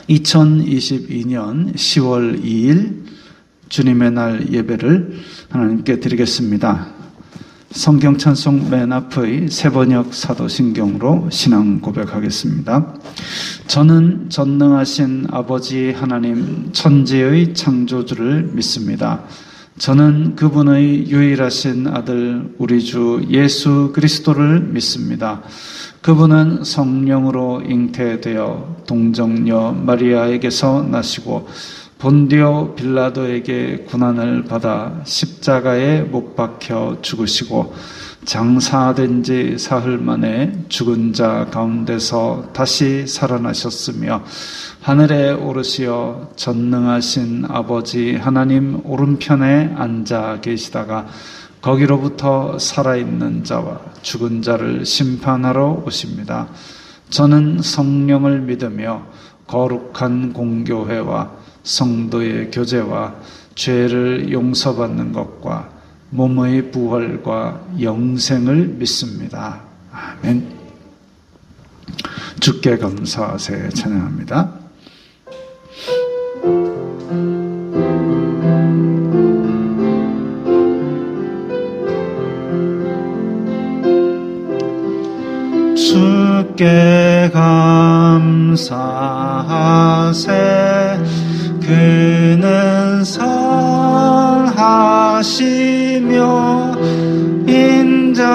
2022년 10월 2일 주님의 날 예배를 하나님께 드리겠습니다. 성경 찬송 맨 앞의 세번역 사도신경으로 신앙 고백하겠습니다. 저는 전능하신 아버지 하나님 천지의 창조주를 믿습니다. 저는 그분의 유일하신 아들 우리 주 예수 그리스도를 믿습니다. 그분은 성령으로 잉태되어 동정녀 마리아에게서 나시고 본디오 빌라도에게 고난을 받아 십자가에 못 박혀 죽으시고 장사된 지 사흘 만에 죽은 자 가운데서 다시 살아나셨으며 하늘에 오르시어 전능하신 아버지 하나님 오른편에 앉아 계시다가 거기로부터 살아있는 자와 죽은 자를 심판하러 오십니다. 저는 성령을 믿으며 거룩한 공교회와 성도의 교제와 죄를 용서받는 것과 몸의 부활과 영생을 믿습니다. 아멘. 주께 감사하세 찬양합니다. 주께 감사하세 그는 선하시며 인자하심이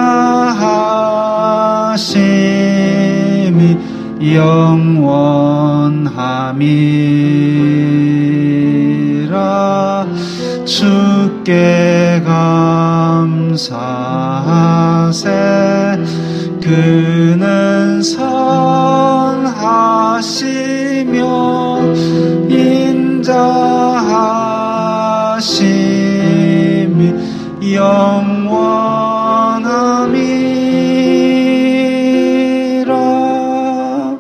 영원함이라. 주께 감사하세 그는 선하시며 인자하심이 영원함이라.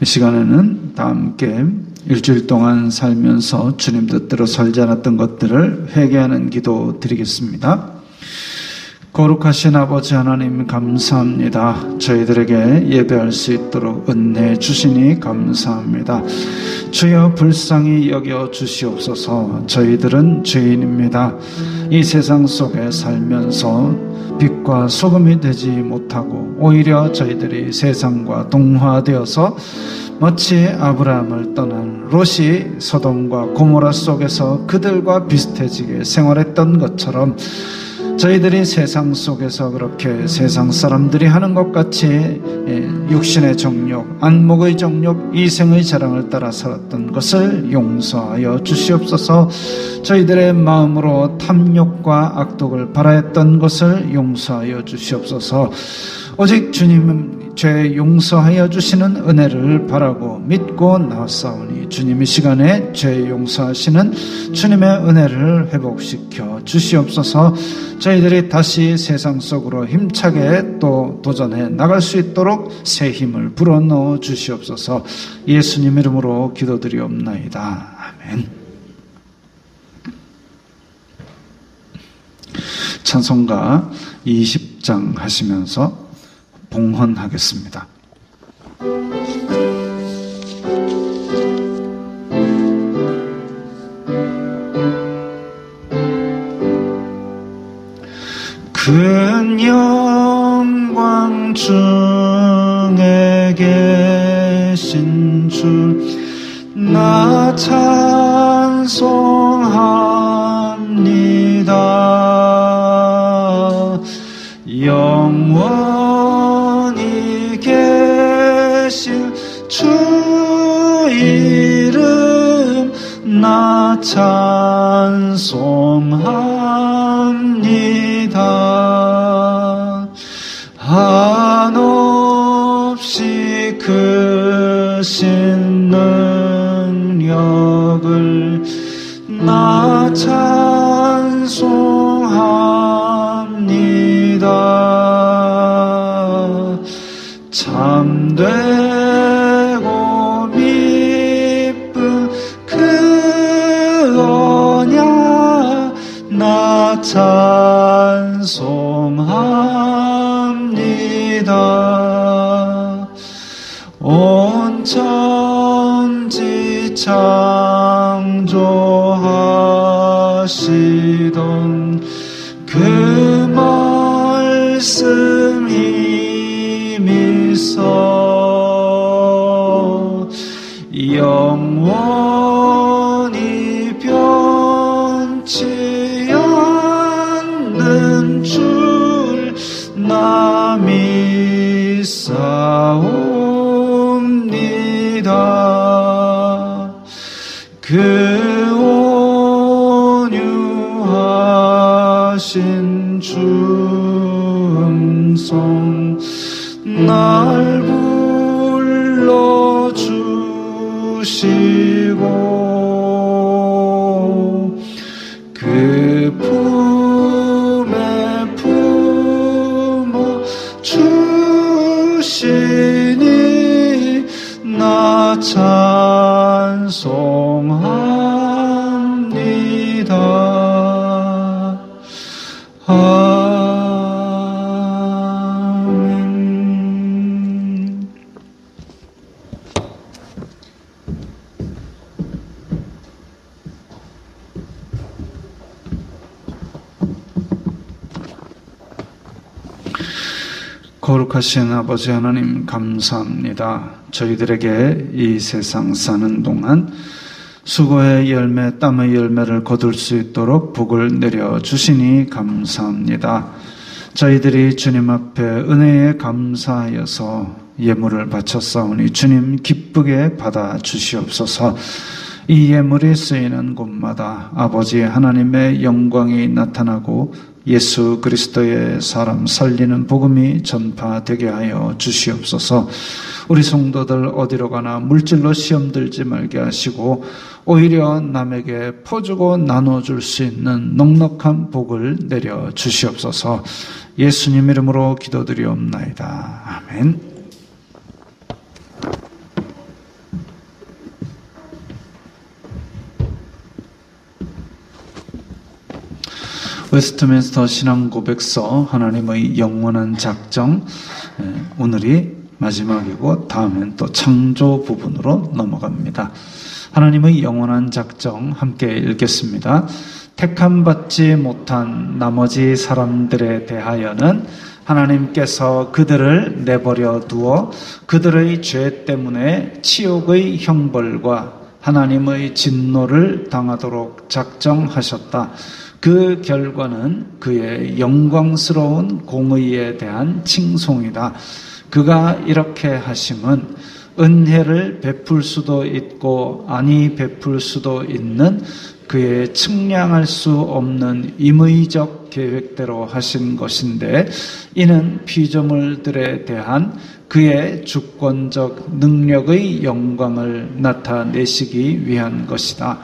이 시간에는 다 함께 일주일 동안 살면서 주님 뜻대로 살지 않았던 것들을 회개하는 기도 드리겠습니다. 거룩하신 아버지 하나님 감사합니다. 저희들에게 예배할 수 있도록 은혜 주시니 감사합니다. 주여 불쌍히 여겨 주시옵소서. 저희들은 죄인입니다. 이 세상 속에 살면서 빛과 소금이 되지 못하고 오히려 저희들이 세상과 동화되어서 마치 아브라함을 떠난 롯이 소돔과 고모라 속에서 그들과 비슷해지게 생활했던 것처럼 저희들이 세상 속에서 그렇게 세상 사람들이 하는 것 같이 육신의 정욕, 안목의 정욕, 이생의 자랑을 따라 살았던 것을 용서하여 주시옵소서. 저희들의 마음으로 탐욕과 악독을 바라했던 것을 용서하여 주시옵소서. 오직 주님은 죄 용서하여 주시는 은혜를 바라고 믿고 나왔사오니 주님 이 시간에 죄 용서하시는 주님의 은혜를 회복시켜 주시옵소서. 저희들이 다시 세상 속으로 힘차게 또 도전해 나갈 수 있도록 새 힘을 불어넣어 주시옵소서. 예수님 이름으로 기도드리옵나이다. 아멘. 찬송가 20장 하시면서 봉헌하겠습니다. 큰 영광 중에 계신 주 나 찬송합니다. 영원히 계신 주 이름 나 찬송합니다. 한없이 크신 능력을 나 찬송합니다. 참되고 미쁜 그 언약 나 찬송합니다. 온 천지 창조하시던 그 말씀 힘있어 영원히 변치 않는 줄 나 믿사옵니다. 그 온유하신 충성 날 불러주시고 그 품에 품어 주시니 나 찬송합니다. 아멘. 거룩하신 아버지 하나님 감사합니다. 저희들에게 이 세상 사는 동안 수고의 열매, 땀의 열매를 거둘 수 있도록 복을 내려주시니 감사합니다. 저희들이 주님 앞에 은혜에 감사하여서 예물을 바쳤사오니 주님 기쁘게 받아주시옵소서. 이 예물이 쓰이는 곳마다 아버지 하나님의 영광이 나타나고 예수 그리스도의 사람 살리는 복음이 전파되게 하여 주시옵소서. 우리 성도들 어디로 가나 물질로 시험 들지 말게 하시고 오히려 남에게 퍼주고 나눠줄 수 있는 넉넉한 복을 내려 주시옵소서. 예수님 이름으로 기도드리옵나이다. 아멘. 웨스트민스터 신앙고백서 하나님의 영원한 작정, 오늘이 마지막이고 다음엔 또 창조 부분으로 넘어갑니다. 하나님의 영원한 작정 함께 읽겠습니다. 택함받지 못한 나머지 사람들에 대하여는 하나님께서 그들을 내버려 두어 그들의 죄 때문에 치욕의 형벌과 하나님의 진노를 당하도록 작정하셨다. 그 결과는 그의 영광스러운 공의에 대한 칭송이다. 그가 이렇게 하심은 은혜를 베풀 수도 있고 아니 베풀 수도 있는 그의 측량할 수 없는 임의적 계획대로 하신 것인데 이는 피조물들에 대한 그의 주권적 능력의 영광을 나타내시기 위한 것이다.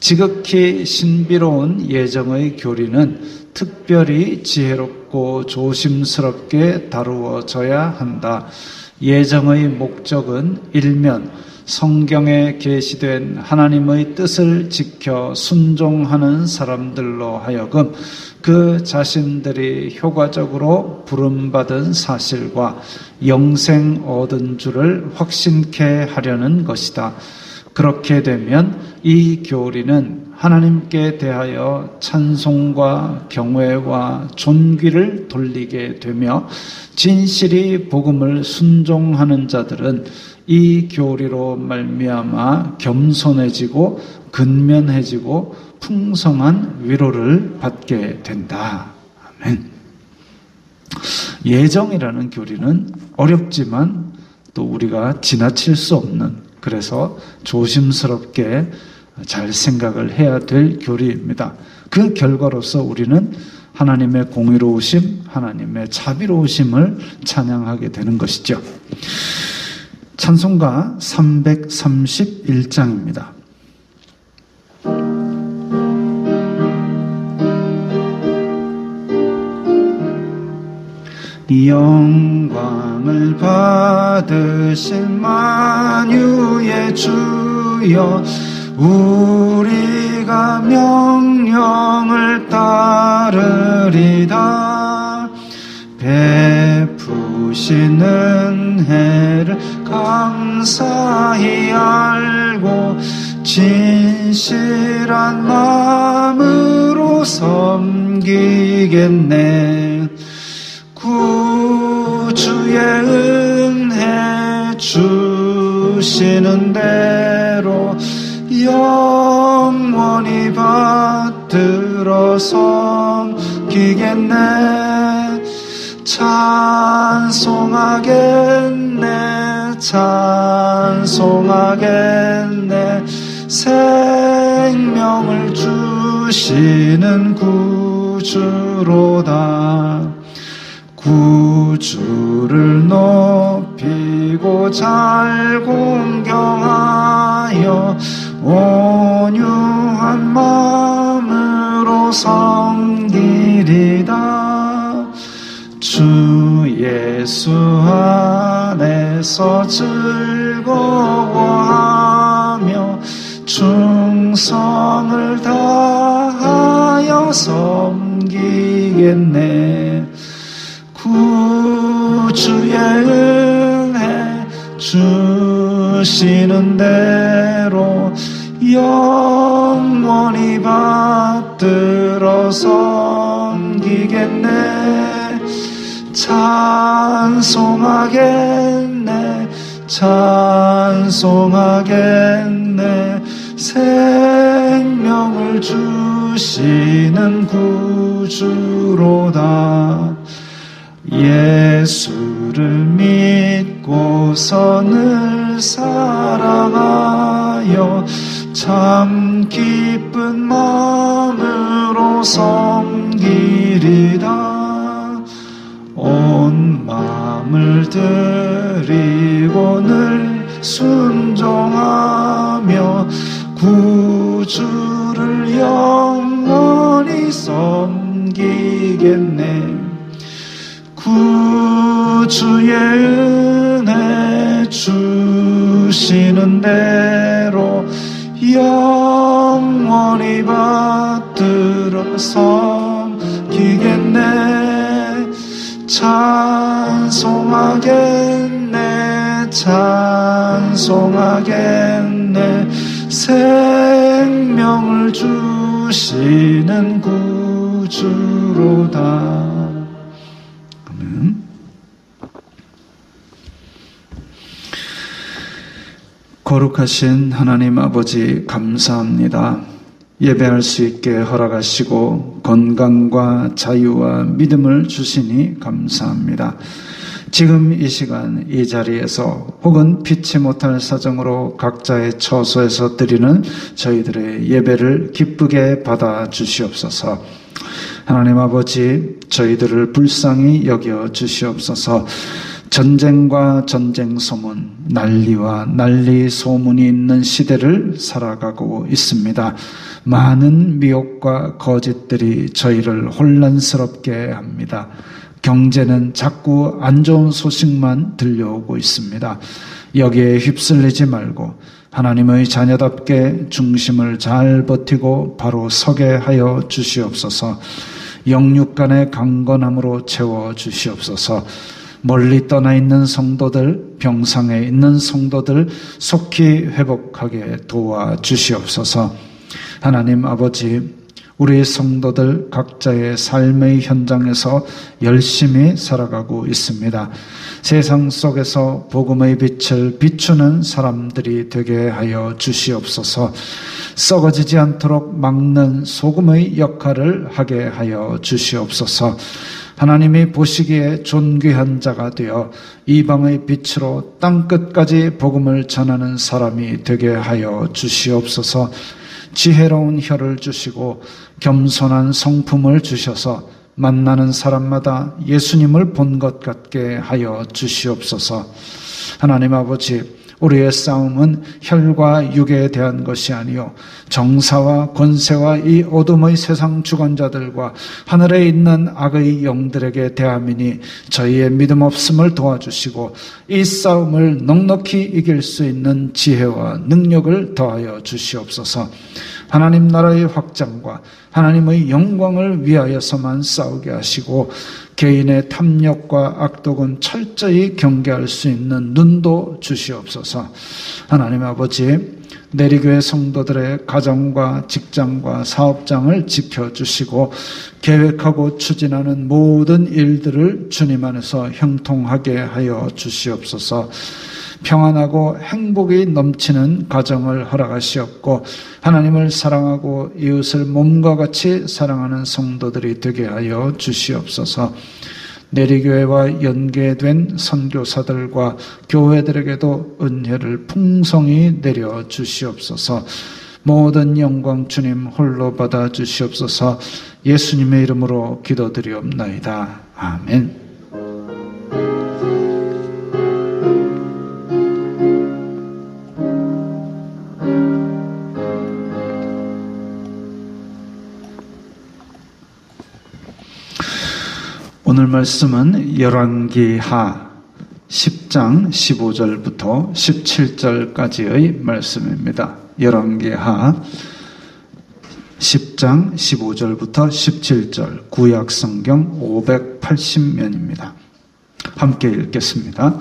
지극히 신비로운 예정의 교리는 특별히 지혜롭고 조심스럽게 다루어져야 한다. 예정의 목적은 일면 성경에 계시된 하나님의 뜻을 지켜 순종하는 사람들로 하여금 그 자신들이 효과적으로 부름받은 사실과 영생 얻은 줄을 확신케 하려는 것이다. 그렇게 되면 이 교리는 하나님께 대하여 찬송과 경외와 존귀를 돌리게 되며 진실이 복음을 순종하는 자들은 이 교리로 말미암아 겸손해지고 근면해지고 풍성한 위로를 받게 된다. 아멘. 예정이라는 교리는 어렵지만 또 우리가 지나칠 수 없는, 그래서 조심스럽게 잘 생각을 해야 될 교리입니다. 그 결과로서 우리는 하나님의 공의로우심, 하나님의 자비로우심을 찬양하게 되는 것이죠. 찬송가 331장입니다. 영광을 받으신 만유의 주여, 우리가 명령을 따르리다. 베푸신 은혜를 강 감사히 알고 진실한 마음으로 섬기겠네. 구주의 은혜 주시는 대로 영원히 받들어 섬기겠네. 찬송하겠네, 찬송하겠네. 생명을 주시는 구주로다. 구주를 높이고 잘 공경하여 온유한 마음으로 섬기리다. 주 예수 안에서 즐거워하며 충성을 다하여 섬기겠네. 구주의 은혜 주시는 대로 영원히 받들어 섬기겠네. 찬송하겠네, 찬송하겠네. 생명을 주시는 구주로다. 예수를 믿고서 늘 사랑하여 참 기쁜 마음으로 섬기리다. 온 마음을 드리고 늘 순종하며 구주를 영원히 섬기겠네. 구주의 은혜 주시는 대로 영원히 받들어 섬기겠네. 찬송하겠네, 찬송하겠네. 생명을 주시는 구주로다. 거룩하신 하나님 아버지 감사합니다. 예배할 수 있게 허락하시고 건강과 자유와 믿음을 주시니 감사합니다. 지금 이 시간 이 자리에서 혹은 피치 못할 사정으로 각자의 처소에서 드리는 저희들의 예배를 기쁘게 받아 주시옵소서. 하나님 아버지, 저희들을 불쌍히 여겨 주시옵소서. 전쟁과 전쟁 소문, 난리와 난리 소문이 있는 시대를 살아가고 있습니다. 많은 미혹과 거짓들이 저희를 혼란스럽게 합니다. 경제는 자꾸 안 좋은 소식만 들려오고 있습니다. 여기에 휩쓸리지 말고 하나님의 자녀답게 중심을 잘 버티고 바로 서게 하여 주시옵소서. 영육 간의 강건함으로 채워 주시옵소서. 멀리 떠나 있는 성도들, 병상에 있는 성도들 속히 회복하게 도와 주시옵소서. 하나님 아버지, 우리 성도들 각자의 삶의 현장에서 열심히 살아가고 있습니다. 세상 속에서 복음의 빛을 비추는 사람들이 되게 하여 주시옵소서. 썩어지지 않도록 막는 소금의 역할을 하게 하여 주시옵소서. 하나님이 보시기에 존귀한 자가 되어 이방의 빛으로 땅끝까지 복음을 전하는 사람이 되게 하여 주시옵소서. 지혜로운 혀를 주시고 겸손한 성품을 주셔서 만나는 사람마다 예수님을 본 것 같게 하여 주시옵소서. 하나님 아버지, 우리의 싸움은 혈과 육에 대한 것이 아니요 정사와 권세와 이 어둠의 세상 주관자들과 하늘에 있는 악의 영들에게 대함이니 저희의 믿음 없음을 도와주시고 이 싸움을 넉넉히 이길 수 있는 지혜와 능력을 더하여 주시옵소서. 하나님 나라의 확장과 하나님의 영광을 위하여서만 싸우게 하시고 개인의 탐욕과 악독은 철저히 경계할 수 있는 눈도 주시옵소서. 하나님 아버지, 내리교회 성도들의 가정과 직장과 사업장을 지켜주시고 계획하고 추진하는 모든 일들을 주님 안에서 형통하게 하여 주시옵소서. 평안하고 행복이 넘치는 가정을 허락하시옵고 하나님을 사랑하고 이웃을 몸과 같이 사랑하는 성도들이 되게 하여 주시옵소서. 내리교회와 연계된 선교사들과 교회들에게도 은혜를 풍성히 내려 주시옵소서. 모든 영광 주님 홀로 받아 주시옵소서. 예수님의 이름으로 기도드리옵나이다. 아멘. 오늘 말씀은 열왕기하 10장 15절부터 17절까지의 말씀입니다. 열왕기하 10장 15절부터 17절, 구약성경 580면입니다. 함께 읽겠습니다.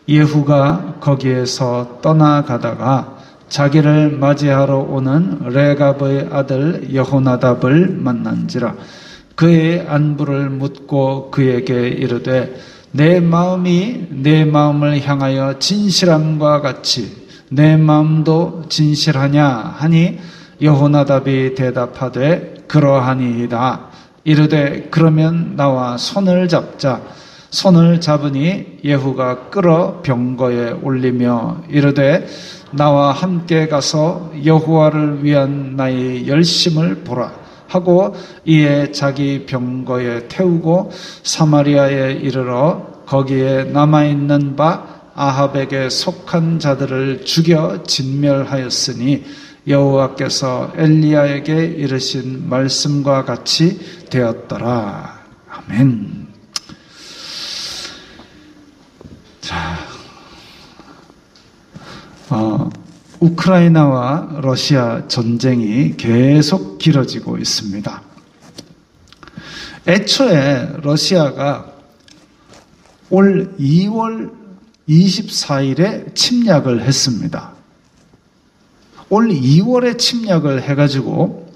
예후가 거기에서 떠나가다가 자기를 맞이하러 오는 레갑의 아들 여호나답을 만난지라. 그의 안부를 묻고 그에게 이르되 내 마음이 내 마음을 향하여 진실함과 같이 내 마음도 진실하냐 하니 여호나답이 대답하되 그러하니이다. 이르되 그러면 나와 손을 잡자. 손을 잡으니 예후가 끌어 병거에 올리며 이르되 나와 함께 가서 여호와를 위한 나의 열심을 보라 하고 이에 자기 병거에 태우고 사마리아에 이르러 거기에 남아있는 바 아합에게 속한 자들을 죽여 진멸하였으니 여호와께서 엘리야에게 이르신 말씀과 같이 되었더라. 아멘. 자, 우크라이나와 러시아 전쟁이 계속 길어지고 있습니다. 애초에 러시아가 올 2월 24일에 침략을 했습니다. 올 2월에 침략을 해가지고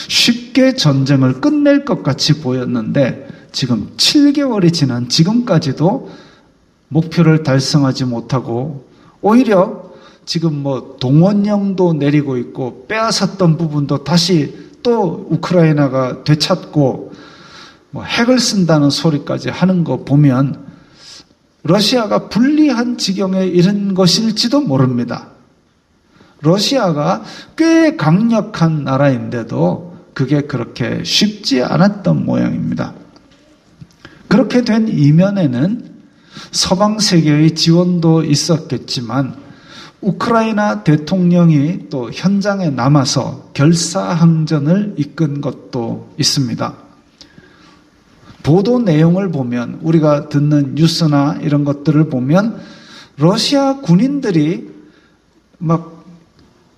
쉽게 전쟁을 끝낼 것 같이 보였는데 지금 7개월이 지난 지금까지도 목표를 달성하지 못하고 오히려 지금 동원령도 내리고 있고 빼앗았던 부분도 다시 또 우크라이나가 되찾고 핵을 쓴다는 소리까지 하는 거 보면 러시아가 불리한 지경에 이른 것일지도 모릅니다. 러시아가 꽤 강력한 나라인데도 그게 그렇게 쉽지 않았던 모양입니다. 그렇게 된 이면에는 서방 세계의 지원도 있었겠지만 우크라이나 대통령이 또 현장에 남아서 결사항전을 이끈 것도 있습니다. 보도 내용을 보면 우리가 듣는 뉴스나 이런 것들을 보면 러시아 군인들이 막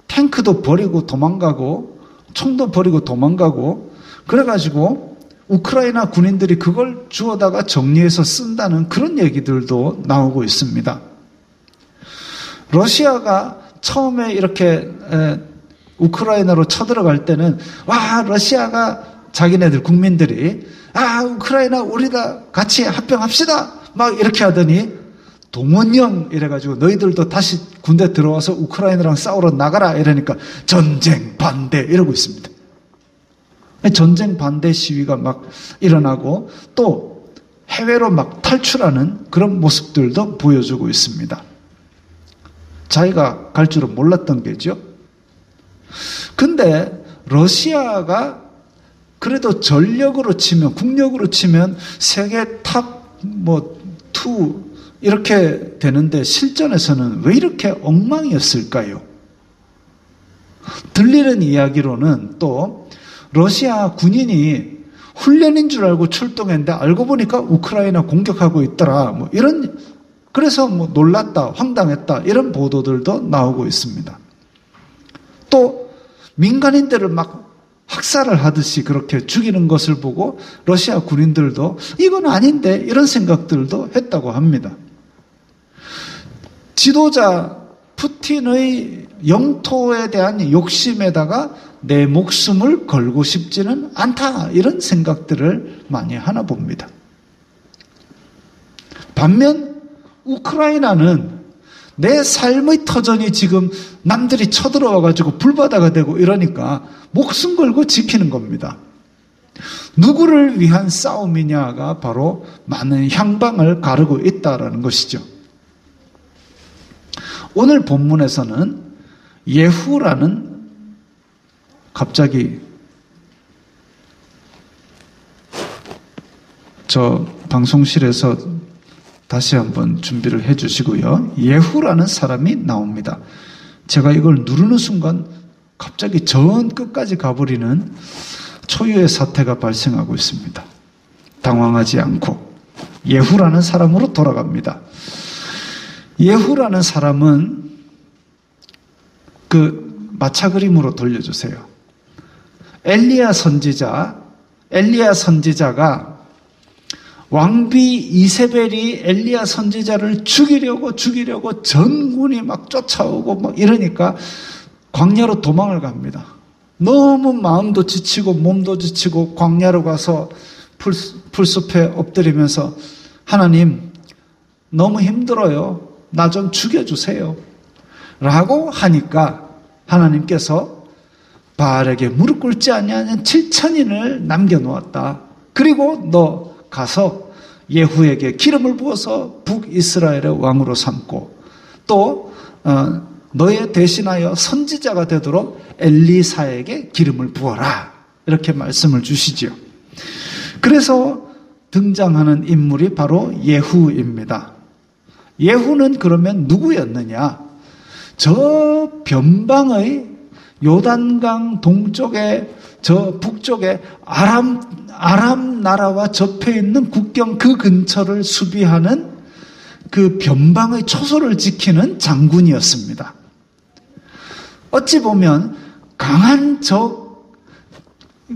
탱크도 버리고 도망가고 총도 버리고 도망가고 그래가지고 우크라이나 군인들이 그걸 주워다가 정리해서 쓴다는 그런 얘기들도 나오고 있습니다. 러시아가 처음에 이렇게 우크라이나로 쳐들어갈 때는 와 러시아가 자기네들 국민들이 우크라이나 우리가 같이 합병합시다 막 이렇게 하더니 동원령 이래가지고 너희들도 다시 군대 들어와서 우크라이나랑 싸우러 나가라 이러니까 전쟁 반대 이러고 있습니다. 전쟁 반대 시위가 막 일어나고 또 해외로 막 탈출하는 그런 모습들도 보여주고 있습니다. 자기가 갈 줄은 몰랐던 게죠. 근데 러시아가 그래도 전력으로 치면 국력으로 치면 세계 탑 2 이렇게 되는데 실전에서는 왜 이렇게 엉망이었을까요? 들리는 이야기로는 또 러시아 군인이 훈련인 줄 알고 출동했는데 알고 보니까 우크라이나 공격하고 있더라. 그래서 놀랐다, 황당했다 이런 보도들도 나오고 있습니다. 또 민간인들을 막 학살을 하듯이 그렇게 죽이는 것을 보고 러시아 군인들도 이건 아닌데 이런 생각들도 했다고 합니다. 지도자 푸틴의 영토에 대한 욕심에다가 내 목숨을 걸고 싶지는 않다, 이런 생각들을 많이 하나 봅니다. 반면 우크라이나는 내 삶의 터전이 지금 남들이 쳐들어와가지고 불바다가 되고 이러니까 목숨 걸고 지키는 겁니다. 누구를 위한 싸움이냐가 바로 많은 향방을 가르고 있다라는 것이죠. 오늘 본문에서는 예후라는, 갑자기 저 방송실에서 다시 한번 준비를 해 주시고요. 예후라는 사람이 나옵니다. 제가 이걸 누르는 순간 갑자기 전 끝까지 가버리는 초유의 사태가 발생하고 있습니다. 당황하지 않고 예후라는 사람으로 돌아갑니다. 예후라는 사람은 그 마차 그림으로 돌려주세요. 엘리야 선지자가 왕비 이세벨이 엘리야 선지자를 죽이려고 전군이 막 쫓아오고 막 이러니까 광야로 도망을 갑니다. 너무 마음도 지치고 몸도 지치고 광야로 가서 풀숲에 엎드리면서 하나님 너무 힘들어요. 나 좀 죽여주세요. 라고 하니까 하나님께서 바알에게 무릎 꿇지 아니하는 7천인을 남겨놓았다. 그리고 너 가서 예후에게 기름을 부어서 북이스라엘의 왕으로 삼고 또 너의 대신하여 선지자가 되도록 엘리사에게 기름을 부어라. 이렇게 말씀을 주시지요. 그래서 등장하는 인물이 바로 예후입니다. 예후는 그러면 누구였느냐? 저 변방의 요단강 동쪽에 저 북쪽에 아람 나라와 접해 있는 국경 그 근처를 수비하는 그 변방의 초소를 지키는 장군이었습니다. 어찌 보면 강한 적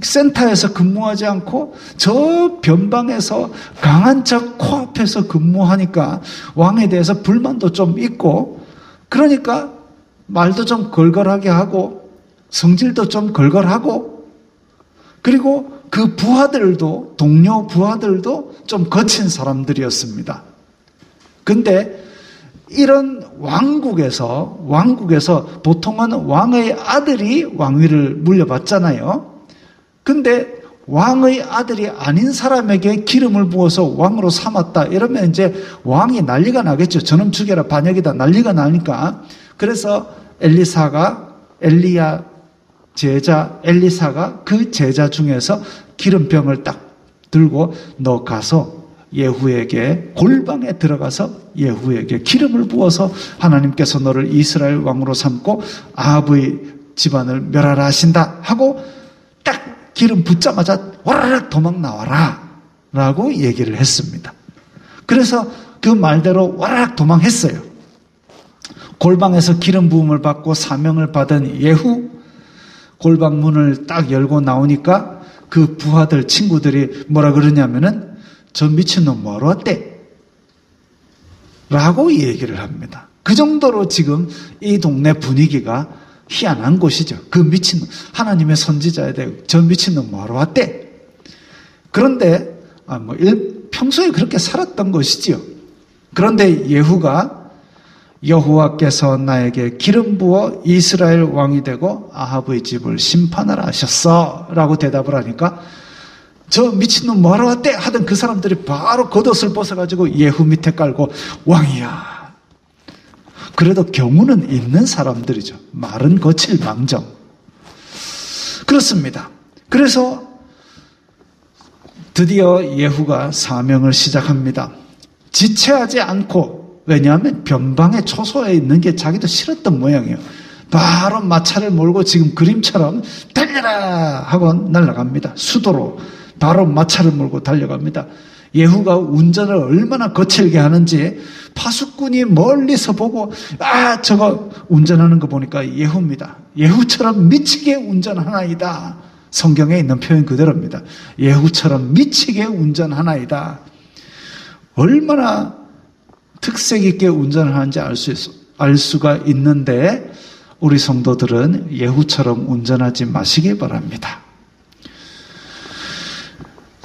센터에서 근무하지 않고 저 변방에서 강한 적 코앞에서 근무하니까 왕에 대해서 불만도 좀 있고, 그러니까 말도 좀 걸걸하게 하고 성질도 좀 걸걸하고, 그리고 그 부하들도, 동료 부하들도 좀 거친 사람들이었습니다. 근데 이런 왕국에서 보통은 왕의 아들이 왕위를 물려받잖아요. 근데 왕의 아들이 아닌 사람에게 기름을 부어서 왕으로 삼았다. 이러면 이제 왕이 난리가 나겠죠. 저놈 죽여라, 반역이다, 난리가 나니까. 그래서 엘리야 제자 엘리사가 그 제자 중에서 기름병을 딱 들고 너 가서 예후에게 골방에 들어가서 예후에게 기름을 부어서 하나님께서 너를 이스라엘 왕으로 삼고 아합의 집안을 멸하라 하신다 하고 딱 기름 붓자마자 와라락 도망 나와라 라고 얘기를 했습니다. 그래서 그 말대로 와라락 도망했어요. 골방에서 기름 부음을 받고 사명을 받은 예후, 골방 문을 딱 열고 나오니까 그 부하들 친구들이 뭐라 그러냐면은 저 미친놈 뭐하러 왔대? 라고 얘기를 합니다. 그 정도로 지금 이 동네 분위기가 희한한 곳이죠. 그 미친놈, 하나님의 선지자에 대해 저 미친놈 뭐하러 왔대? 그런데 평소에 그렇게 살았던 것이지요. 그런데 예후가 여호와께서 나에게 기름 부어 이스라엘 왕이 되고 아합의 집을 심판하라 하셨어 라고 대답을 하니까 저 미친놈 뭐하러 왔대? 하던 그 사람들이 바로 겉옷을 벗어가지고 예후 밑에 깔고 왕이야. 그래도 경우는 있는 사람들이죠. 말은 거칠 망정. 그렇습니다. 그래서 드디어 예후가 사명을 시작합니다. 지체하지 않고, 왜냐하면 변방의 초소에 있는 게 자기도 싫었던 모양이에요. 바로 마차를 몰고 지금 그림처럼 달려라 하고 날아갑니다. 수도로 바로 마차를 몰고 달려갑니다. 예후가 운전을 얼마나 거칠게 하는지 파수꾼이 멀리서 보고 저거 운전하는 거 보니까 예후입니다. 예후처럼 미치게 운전하나이다. 성경에 있는 표현 그대로입니다. 예후처럼 미치게 운전하나이다. 얼마나 특색 있게 운전을 하는지 알 수가 있는데 우리 성도들은 예후처럼 운전하지 마시기 바랍니다.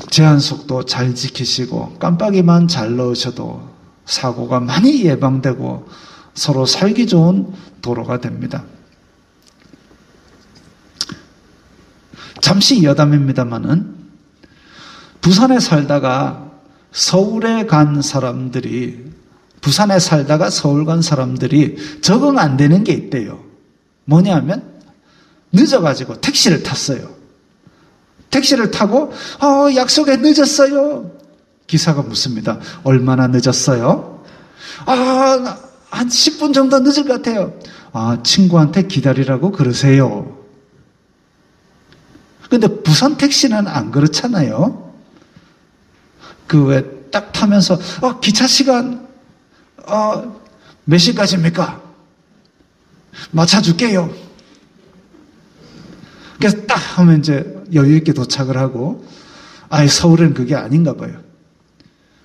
제한속도 잘 지키시고 깜빡이만 잘 넣으셔도 사고가 많이 예방되고 서로 살기 좋은 도로가 됩니다. 잠시 여담입니다마는 부산에 살다가 서울에 간 사람들이 부산에 살다가 서울 간 사람들이 적응 안 되는 게 있대요. 뭐냐면 늦어가지고 택시를 탔어요. 택시를 타고 약속에 늦었어요. 기사가 묻습니다. 얼마나 늦었어요? 한 10분 정도 늦을 것 같아요. 친구한테 기다리라고 그러세요. 근데 부산 택시는 안 그렇잖아요. 왜 딱 타면서 기차 시간 몇 시까지입니까? 맞춰줄게요. 그래서 딱 하면 이제 여유 있게 도착을 하고 서울은 그게 아닌가 봐요.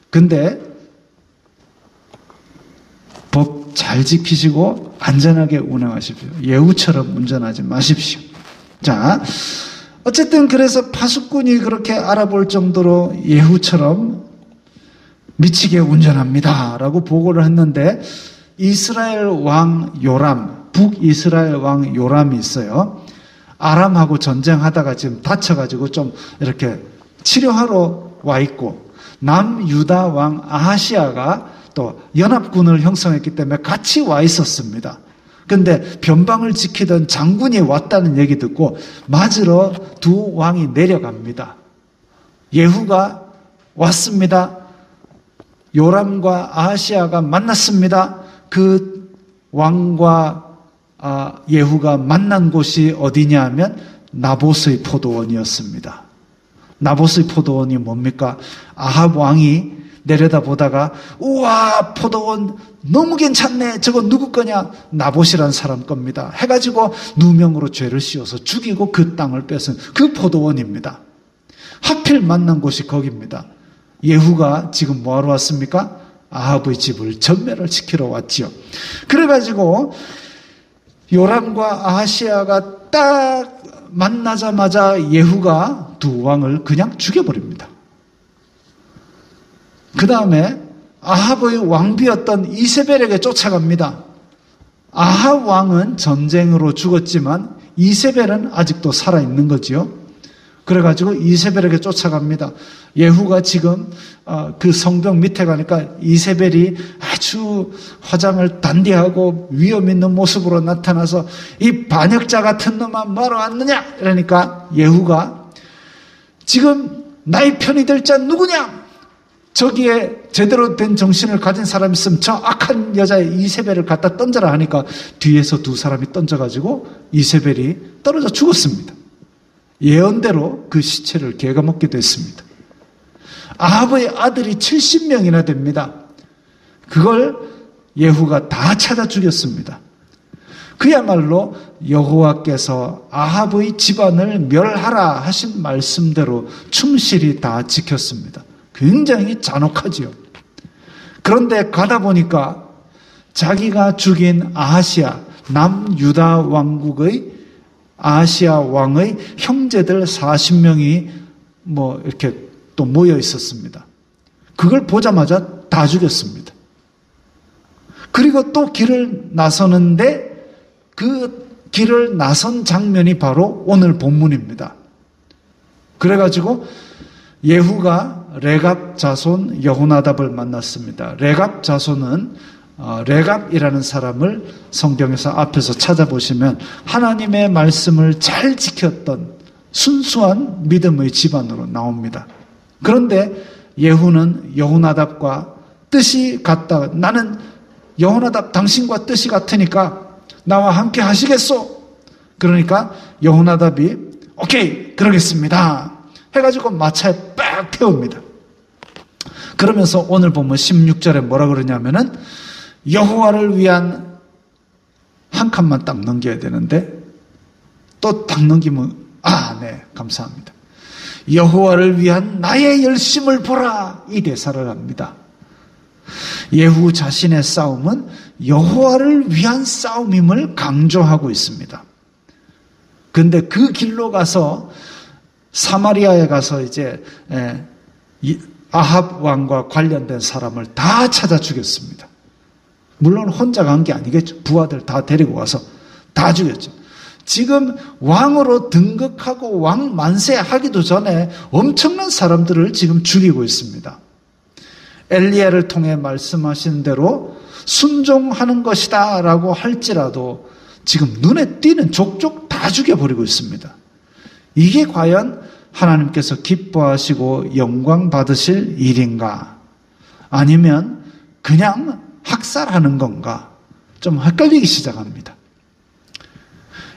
근데 법 잘 지키시고 안전하게 운행하십시오. 예후처럼 운전하지 마십시오. 자, 어쨌든 그래서 파수꾼이 그렇게 알아볼 정도로 예후처럼 미치게 운전합니다 라고 보고를 했는데 이스라엘 왕 요람, 북이스라엘 왕 요람이 있어요. 아람하고 전쟁하다가 지금 다쳐가지고 좀 이렇게 치료하러 와 있고 남유다 왕 아하시아가 또 연합군을 형성했기 때문에 같이 와 있었습니다. 근데 변방을 지키던 장군이 왔다는 얘기 듣고 맞으러 두 왕이 내려갑니다. 예후가 왔습니다. 요람과 아하시아가 만났습니다. 그 왕과 예후가 만난 곳이 어디냐 하면 나봇의 포도원이었습니다. 나봇의 포도원이 뭡니까? 아합 왕이 내려다보다가 우와 포도원 너무 괜찮네. 저거 누구 거냐? 나봇이란 사람 겁니다. 해가지고 누명으로 죄를 씌워서 죽이고 그 땅을 뺏은 그 포도원입니다. 하필 만난 곳이 거기입니다. 예후가 지금 뭐하러 왔습니까? 아합의 집을 전멸을 시키러 왔지요. 그래가지고 요람과 아하시아가 딱 만나자마자 예후가 두 왕을 그냥 죽여버립니다. 그 다음에 아합의 왕비였던 이세벨에게 쫓아갑니다. 아합 왕은 전쟁으로 죽었지만 이세벨은 아직도 살아있는 거지요. 그래가지고 이세벨에게 쫓아갑니다. 예후가 지금 그 성벽 밑에 가니까 이세벨이 아주 화장을 단디하고 위험 있는 모습으로 나타나서 이 반역자 같은 놈아 뭐하러 왔느냐? 이러니까 예후가 지금 나의 편이 될 자 누구냐? 저기에 제대로 된 정신을 가진 사람이 있으면 저 악한 여자의 이세벨을 갖다 던져라 하니까 뒤에서 두 사람이 던져가지고 이세벨이 떨어져 죽었습니다. 예언대로 그 시체를 개가 먹게 됐습니다. 아합의 아들이 70명이나 됩니다. 그걸 예후가 다 찾아 죽였습니다. 그야말로 여호와께서 아합의 집안을 멸하라 하신 말씀대로 충실히 다 지켰습니다. 굉장히 잔혹하지요. 그런데 가다 보니까 자기가 죽인 아하시아, 남유다 왕국의 아하시아 왕의 형제들 40명이 이렇게 또 모여 있었습니다. 그걸 보자마자 다 죽였습니다. 그리고 또 길을 나서는데 그 길을 나선 장면이 바로 오늘 본문입니다. 그래가지고 예후가 레갑 자손 여호나답을 만났습니다. 레갑 자손은 레갑이라는 사람을 성경에서 앞에서 찾아보시면 하나님의 말씀을 잘 지켰던 순수한 믿음의 집안으로 나옵니다. 그런데 예후는 여호나답과 뜻이 같다. 나는 여호나답 당신과 뜻이 같으니까 나와 함께 하시겠소? 그러니까 여호나답이 오케이 그러겠습니다 해가지고 마차에 빡 태웁니다. 그러면서 오늘 보면 16절에 뭐라 그러냐면은 여호와를 위한 한 칸만 딱 넘겨야 되는데 또 딱 넘기면 네, 감사합니다. 여호와를 위한 나의 열심을 보라, 이 대사를 합니다. 예후 자신의 싸움은 여호와를 위한 싸움임을 강조하고 있습니다. 근데 그 길로 가서 사마리아에 가서 이제 아합 왕과 관련된 사람을 다 찾아 죽였습니다. 물론 혼자 간 게 아니겠죠. 부하들 다 데리고 와서 다 죽였죠. 지금 왕으로 등극하고 왕 만세하기도 전에 엄청난 사람들을 지금 죽이고 있습니다. 엘리야를 통해 말씀하신 대로 순종하는 것이다 라고 할지라도 지금 눈에 띄는 족족 다 죽여버리고 있습니다. 이게 과연 하나님께서 기뻐하시고 영광 받으실 일인가? 아니면 그냥 학살하는 건가? 좀 헷갈리기 시작합니다.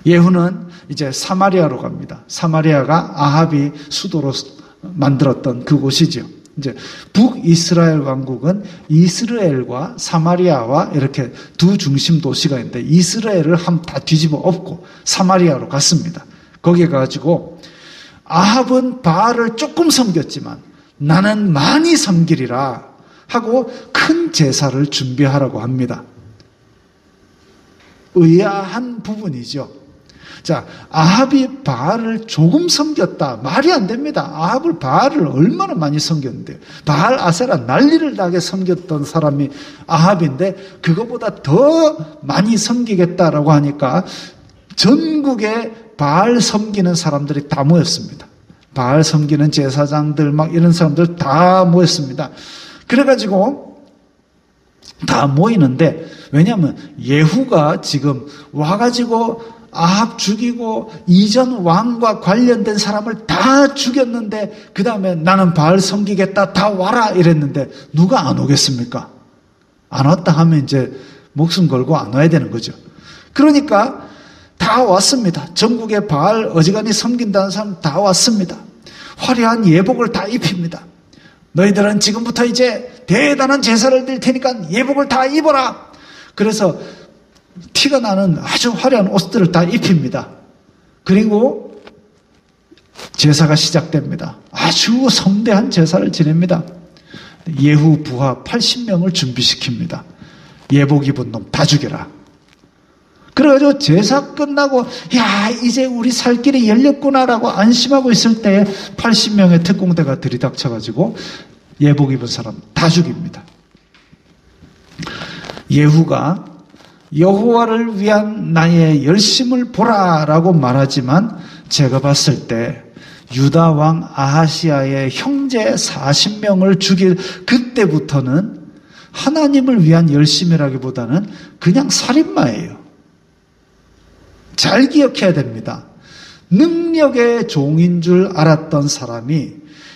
예후는 이제 사마리아로 갑니다. 사마리아가 아합이 수도로 만들었던 그곳이죠. 이제 북이스라엘 왕국은 이스라엘과 사마리아와 이렇게 두 중심 도시가 있는데 이스라엘을 다 뒤집어 엎고 사마리아로 갔습니다. 거기에 가지고 아합은 바알을 조금 섬겼지만 나는 많이 섬기리라 하고 큰 제사를 준비하라고 합니다. 의아한 부분이죠. 자, 아합이 바알을 조금 섬겼다. 말이 안 됩니다. 아합을 바알을 얼마나 많이 섬겼는데요. 바알 아세라 난리를 나게 섬겼던 사람이 아합인데 그거보다 더 많이 섬기겠다라고 하니까 전국에 바알 섬기는 사람들이 다 모였습니다. 바알 섬기는 제사장들 막 이런 사람들 다 모였습니다. 그래가지고 다 모이는데 왜냐하면 예후가 지금 와가지고 아합 죽이고 이전 왕과 관련된 사람을 다 죽였는데 그 다음에 나는 바알 섬기겠다 다 와라 이랬는데 누가 안 오겠습니까? 안 왔다 하면 이제 목숨 걸고 안 와야 되는 거죠. 그러니까 다 왔습니다. 전국에 바알 어지간히 섬긴다는 사람 다 왔습니다. 화려한 예복을 다 입힙니다. 너희들은 지금부터 이제 대단한 제사를 드릴 테니까 예복을 다 입어라. 그래서 티가 나는 아주 화려한 옷들을 다 입힙니다. 그리고 제사가 시작됩니다. 아주 성대한 제사를 지냅니다. 예후 부하 80명을 준비시킵니다. 예복 입은 놈 다 죽여라. 그래가지고 제사 끝나고 야 이제 우리 살 길이 열렸구나라고 안심하고 있을 때 80명의 특공대가 들이닥쳐가지고 예복 입은 사람 다 죽입니다. 예후가 여호와를 위한 나의 열심을 보라라고 말하지만 제가 봤을 때 유다 왕 아하시아의 형제 40명을 죽일 그때부터는 하나님을 위한 열심이라기보다는 그냥 살인마예요. 잘 기억해야 됩니다. 능력의 종인 줄 알았던 사람이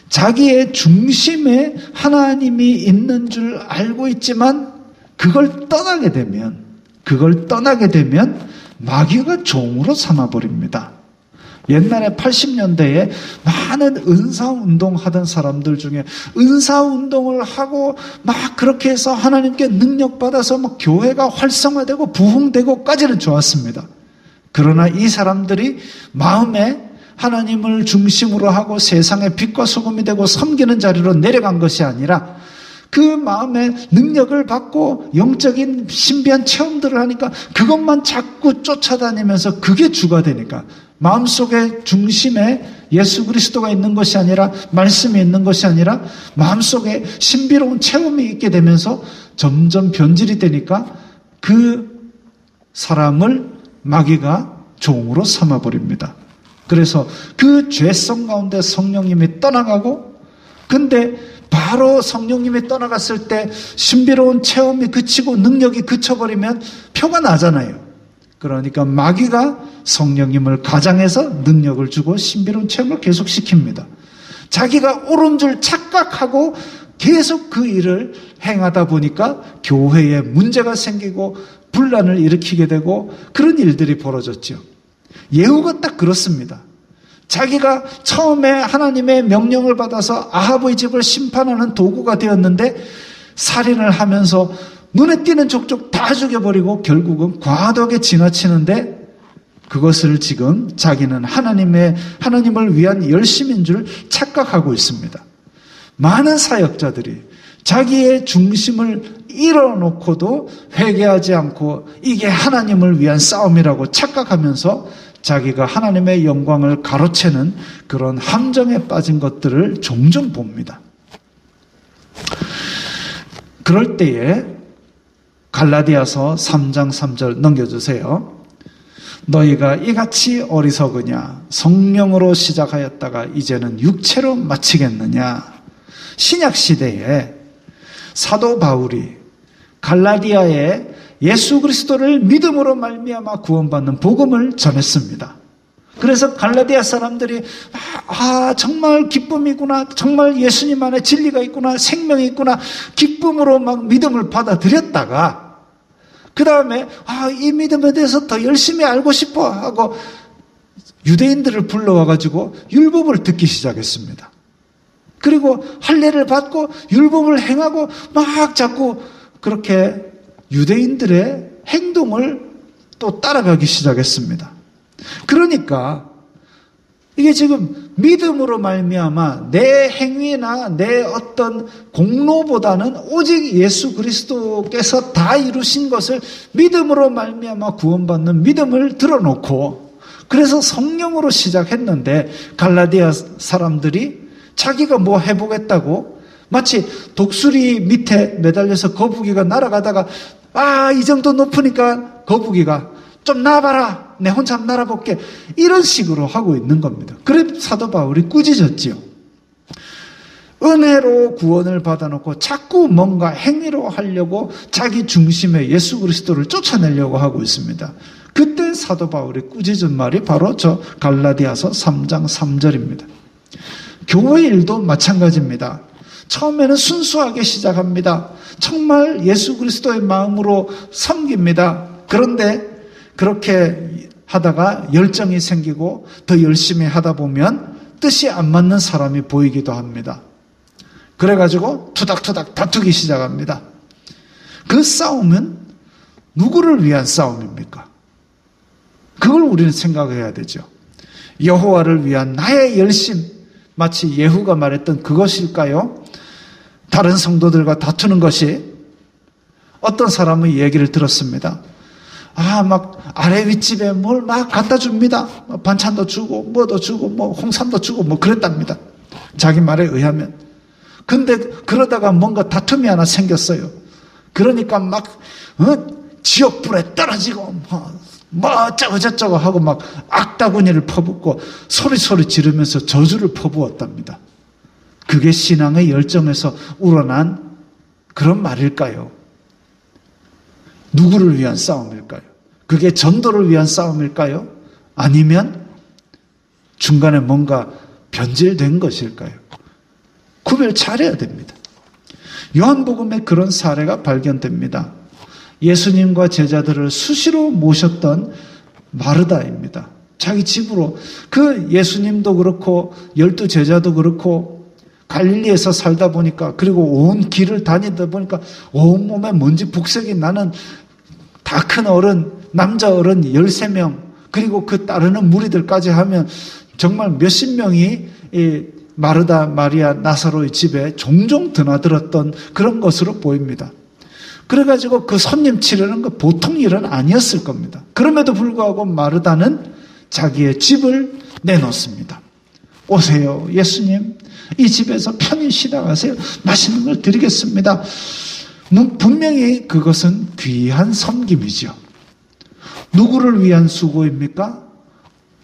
자기의 중심에 하나님이 있는 줄 알고 있지만 그걸 떠나게 되면 마귀가 종으로 삼아버립니다. 옛날에 80년대에 많은 은사운동 하던 사람들 중에 은사운동을 하고 막 그렇게 해서 하나님께 능력받아서 막 교회가 활성화되고 부흥되고까지는 좋았습니다. 그러나 이 사람들이 마음에 하나님을 중심으로 하고 세상의 빛과 소금이 되고 섬기는 자리로 내려간 것이 아니라 그 마음에 능력을 받고 영적인 신비한 체험들을 하니까 그것만 자꾸 쫓아다니면서 그게 주가 되니까 마음속에 중심에 예수 그리스도가 있는 것이 아니라 말씀이 있는 것이 아니라 마음속에 신비로운 체험이 있게 되면서 점점 변질이 되니까 그 사람을 마귀가 종으로 삼아버립니다. 그래서 그 죄성 가운데 성령님이 떠나가고 근데 바로 성령님이 떠나갔을 때 신비로운 체험이 그치고 능력이 그쳐버리면 표가 나잖아요. 그러니까 마귀가 성령님을 가장해서 능력을 주고 신비로운 체험을 계속 시킵니다. 자기가 옳은 줄 착각하고 계속 그 일을 행하다 보니까 교회에 문제가 생기고 분란을 일으키게 되고 그런 일들이 벌어졌죠. 예후가 딱 그렇습니다. 자기가 처음에 하나님의 명령을 받아서 아합의 집을 심판하는 도구가 되었는데 살인을 하면서 눈에 띄는 족족 다 죽여버리고 결국은 과도하게 지나치는데 그것을 지금 자기는 하나님을 위한 열심인 줄 착각하고 있습니다. 많은 사역자들이 자기의 중심을 잃어놓고도 회개하지 않고 이게 하나님을 위한 싸움이라고 착각하면서 자기가 하나님의 영광을 가로채는 그런 함정에 빠진 것들을 종종 봅니다. 그럴 때에 갈라디아서 3장 3절 넘겨주세요. 너희가 이같이 어리석으냐? 성령으로 시작하였다가 이제는 육체로 마치겠느냐? 신약시대에 사도 바울이 갈라디아에 예수 그리스도를 믿음으로 말미암아 구원받는 복음을 전했습니다. 그래서 갈라디아 사람들이 정말 기쁨이구나, 정말 예수님 안에 진리가 있구나, 생명이 있구나, 기쁨으로 막 믿음을 받아들였다가 그 다음에 이 믿음에 대해서 더 열심히 알고 싶어 하고 유대인들을 불러와가지고 율법을 듣기 시작했습니다. 그리고 할례를 받고 율법을 행하고 막 자꾸 그렇게 유대인들의 행동을 또 따라가기 시작했습니다. 그러니까 이게 지금 믿음으로 말미암아 내 행위나 내 어떤 공로보다는 오직 예수 그리스도께서 다 이루신 것을 믿음으로 말미암아 구원받는 믿음을 들어놓고 그래서 성령으로 시작했는데 갈라디아 사람들이 자기가 뭐 해보겠다고 마치 독수리 밑에 매달려서 거북이가 날아가다가 이 정도 높으니까 거북이가 좀 나와봐라, 내 혼자 한번 날아볼게, 이런 식으로 하고 있는 겁니다. 그래 사도 바울이 꾸짖었지요. 은혜로 구원을 받아놓고 자꾸 뭔가 행위로 하려고 자기 중심의 예수 그리스도를 쫓아내려고 하고 있습니다. 그때 사도 바울이 꾸짖은 말이 바로 저 갈라디아서 3장 3절입니다. 교회 일도 마찬가지입니다. 처음에는 순수하게 시작합니다. 정말 예수 그리스도의 마음으로 섬깁니다. 그런데 그렇게 하다가 열정이 생기고 더 열심히 하다 보면 뜻이 안 맞는 사람이 보이기도 합니다. 그래가지고 투닥투닥 다투기 시작합니다. 그 싸움은 누구를 위한 싸움입니까? 그걸 우리는 생각해야 되죠. 여호와를 위한 나의 열심, 마치 예후가 말했던 그것일까요? 다른 성도들과 다투는 것이. 어떤 사람의 얘기를 들었습니다. 막 아래 윗집에 뭘 막 갖다 줍니다. 반찬도 주고 뭐도 주고 뭐 홍삼도 주고 뭐 그랬답니다. 자기 말에 의하면. 근데 그러다가 뭔가 다툼이 하나 생겼어요. 그러니까 막 지옥불에 떨어지고 뭐 어쩌고 저쩌고 하고 막 악다구니를 퍼붓고 소리 지르면서 저주를 퍼부었답니다. 그게 신앙의 열정에서 우러난 그런 말일까요? 누구를 위한 싸움일까요? 그게 전도를 위한 싸움일까요? 아니면 중간에 뭔가 변질된 것일까요? 구별 잘해야 됩니다. 요한복음에 그런 사례가 발견됩니다. 예수님과 제자들을 수시로 모셨던 마르다입니다. 자기 집으로. 그 예수님도 그렇고 12 제자도 그렇고 갈릴리에서 살다 보니까 그리고 온 길을 다니다 보니까 온몸에 먼지 북색이 나는 다 큰 어른, 남자 어른 13명 그리고 그 따르는 무리들까지 하면 정말 몇십 명이 마르다, 마리아, 나사로의 집에 종종 드나들었던 그런 것으로 보입니다. 그래가지고 그 손님 치르는 거 보통 일은 아니었을 겁니다. 그럼에도 불구하고 마르다는 자기의 집을 내놓습니다. 오세요, 예수님. 이 집에서 편히 쉬다 가세요. 맛있는 걸 드리겠습니다. 분명히 그것은 귀한 섬김이죠. 누구를 위한 수고입니까?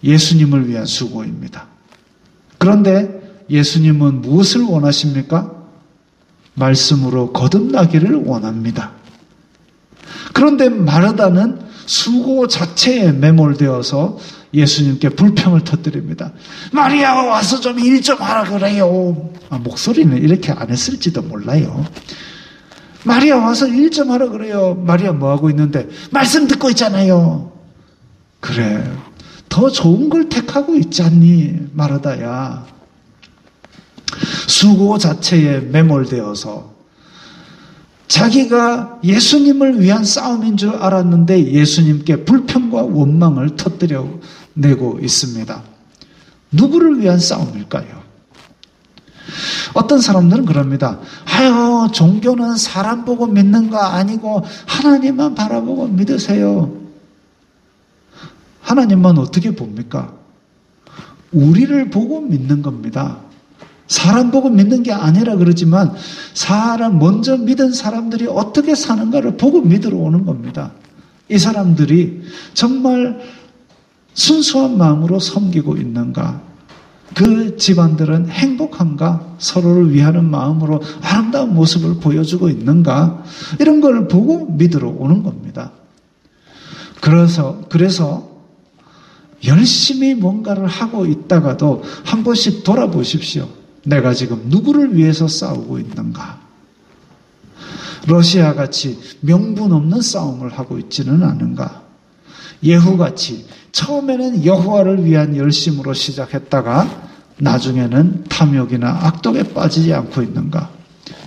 예수님을 위한 수고입니다. 그런데 예수님은 무엇을 원하십니까? 말씀으로 거듭나기를 원합니다. 그런데 마르다는 수고 자체에 매몰되어서 예수님께 불평을 터뜨립니다. 마리아 와서 좀 일 좀 하라 그래요. 목소리는 이렇게 안 했을지도 몰라요. 마리아 와서 일 좀 하라 그래요. 마리아 뭐 하고 있는데? 말씀 듣고 있잖아요. 그래. 더 좋은 걸 택하고 있지 않니? 마르다야. 수고 자체에 매몰되어서 자기가 예수님을 위한 싸움인 줄 알았는데 예수님께 불평과 원망을 터뜨려 내고 있습니다. 누구를 위한 싸움일까요? 어떤 사람들은 그럽니다. 아유, 종교는 사람 보고 믿는 거 아니고 하나님만 바라보고 믿으세요. 하나님만 어떻게 봅니까? 우리를 보고 믿는 겁니다. 사람 보고 믿는 게 아니라 그러지만 사람 먼저 믿은 사람들이 어떻게 사는가를 보고 믿으러 오는 겁니다. 이 사람들이 정말 순수한 마음으로 섬기고 있는가? 그 집안들은 행복한가? 서로를 위하는 마음으로 아름다운 모습을 보여주고 있는가? 이런 걸 보고 믿으러 오는 겁니다. 그래서 열심히 뭔가를 하고 있다가도 한 번씩 돌아보십시오. 내가 지금 누구를 위해서 싸우고 있는가? 러시아같이 명분 없는 싸움을 하고 있지는 않은가? 예후같이 처음에는 여호와를 위한 열심으로 시작했다가 나중에는 탐욕이나 악독에 빠지지 않고 있는가?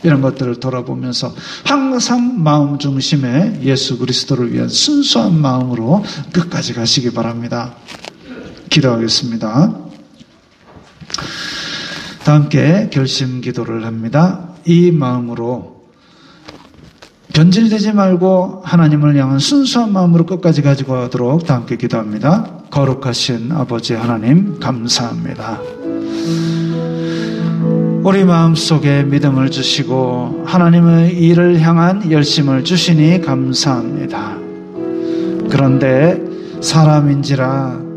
이런 것들을 돌아보면서 항상 마음 중심에 예수 그리스도를 위한 순수한 마음으로 끝까지 가시기 바랍니다. 기도하겠습니다. 다 함께 결심 기도를 합니다. 이 마음으로 변질되지 말고 하나님을 향한 순수한 마음으로 끝까지 가지고 가도록 다 함께 기도합니다. 거룩하신 아버지 하나님 감사합니다. 우리 마음속에 믿음을 주시고 하나님의 일을 향한 열심을 주시니 감사합니다. 그런데 사람인지라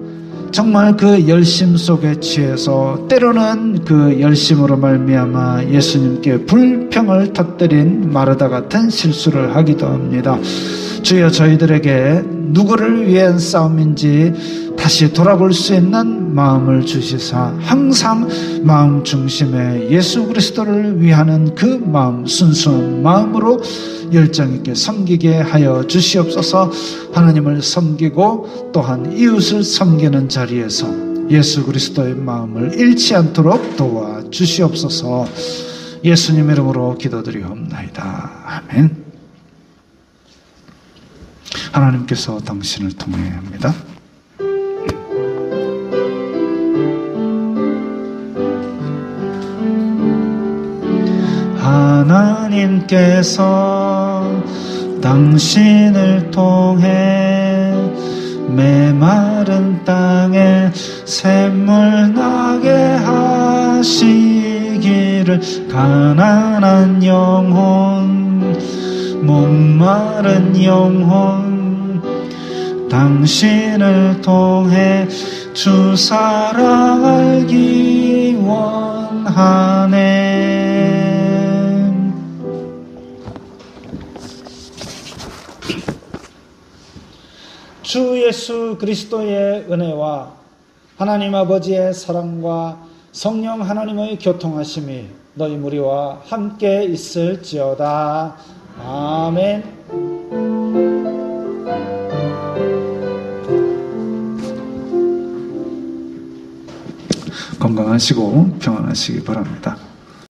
정말 그 열심 속에 취해서 때로는 그 열심으로 말미암아 예수님께 불평을 터뜨린 마르다 같은 실수를 하기도 합니다. 주여 저희들에게 누구를 위한 싸움인지 다시 돌아볼 수 있는 마음을 주시사 항상 마음 중심에 예수 그리스도를 위하는 그 마음 순수한 마음으로 열정 있게 섬기게 하여 주시옵소서. 하나님을 섬기고 또한 이웃을 섬기는 자리에서 예수 그리스도의 마음을 잃지 않도록 도와 주시옵소서. 예수님 이름으로 기도드리옵나이다. 아멘. 하나님께서 당신을 통해 합니다. 하나님께서 당신을 통해 메마른 땅에 샘물 나게 하시기를 가난한 영혼 목마른 영혼 당신을 통해 주 사랑 알기 원하네. 주 예수 그리스도의 은혜와 하나님 아버지의 사랑과 성령 하나님의 교통하심이 너희 무리와 함께 있을지어다. 아멘. 건강하시고 평안하시기 바랍니다.